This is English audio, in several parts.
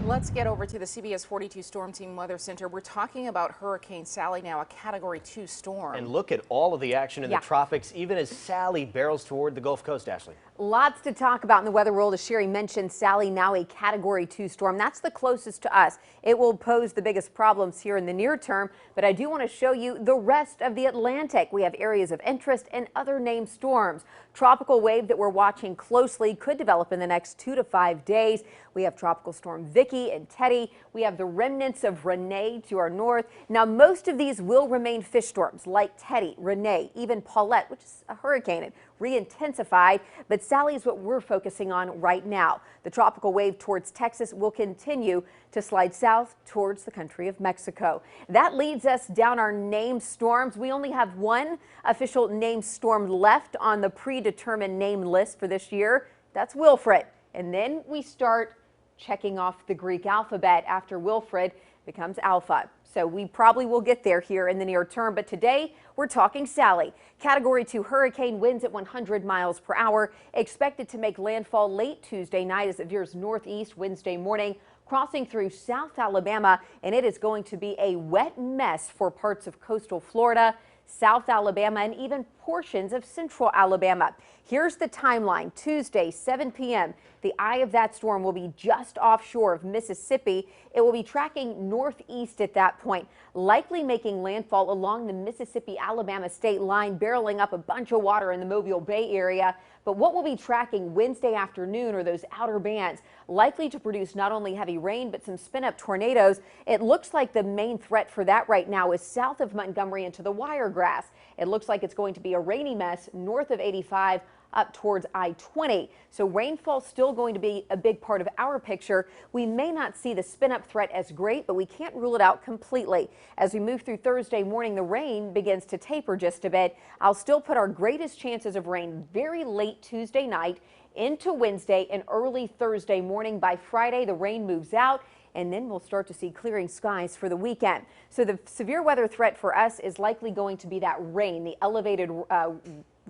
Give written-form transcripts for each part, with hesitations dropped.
Let's get over to the CBS 42 Storm Team Weather Center. We're talking about Hurricane Sally now, a Category 2 storm. And look at all of the action in the tropics, even as Sally barrels toward the Gulf Coast, Ashley. Lots to talk about in the weather world. As Sherry mentioned, Sally now a Category 2 storm. That's the closest to us. It will pose the biggest problems here in the near term, but I do want to show you the rest of the Atlantic. We have areas of interest and other named storms. Tropical wave that we're watching closely could develop in the next 2 to 5 days. We have Tropical Storm Vicky and Teddy. We have the remnants of Renee to our north. Now, most of these will remain fish storms like Teddy, Renee, even Paulette, which is a hurricane. It re-intensified, but Sally is what we're focusing on right now. The tropical wave towards Texas will continue to slide south towards the country of Mexico. That leads us down our named storms. We only have one official named storm left on the predetermined name list for this year. That's Wilfred. And then we start checking off the Greek alphabet after Wilfred becomes Alpha. So we probably will get there here in the near term. But today we're talking Sally. Category 2 hurricane, winds at 100 miles per hour, expected to make landfall late Tuesday night as it veers northeast Wednesday morning, crossing through South Alabama, and it is going to be a wet mess for parts of coastal Florida, South Alabama, and even portions of central Alabama. Here's the timeline. Tuesday, 7 p.m. The eye of that storm will be just offshore of Mississippi. It will be tracking northeast at that point, likely making landfall along the Mississippi-Alabama state line, barreling up a bunch of water in the Mobile Bay area. But what we'll be tracking Wednesday afternoon are those outer bands, likely to produce not only heavy rain, but some spin-up tornadoes. It looks like the main threat for that right now is south of Montgomery into the Wiregrass. It looks like it's going to be a rainy mess north of 85 up towards I-20. So rainfall still going to be a big part of our picture. We may not see the spin-up threat as great, but we can't rule it out completely. As we move through Thursday morning, the rain begins to taper just a bit. I'll still put our greatest chances of rain very late Tuesday night into Wednesday and early Thursday morning. By Friday, the rain moves out, and then we'll start to see clearing skies for the weekend. So the severe weather threat for us is likely going to be that rain, the elevated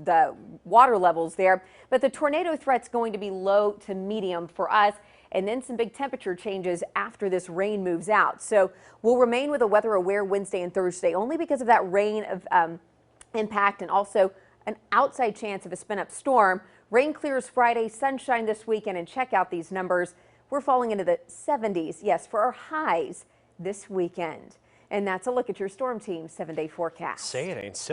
the water levels there, but the tornado threat's going to be low to medium for us, and then some big temperature changes after this rain moves out. So we'll remain with a weather aware Wednesday and Thursday only because of that rain of impact and also an outside chance of a spin-up storm. Rain clears Friday, sunshine this weekend, and check out these numbers. We're falling into the 70s, yes, for our highs this weekend. And that's a look at your Storm Team 7-day forecast. Say it ain't so.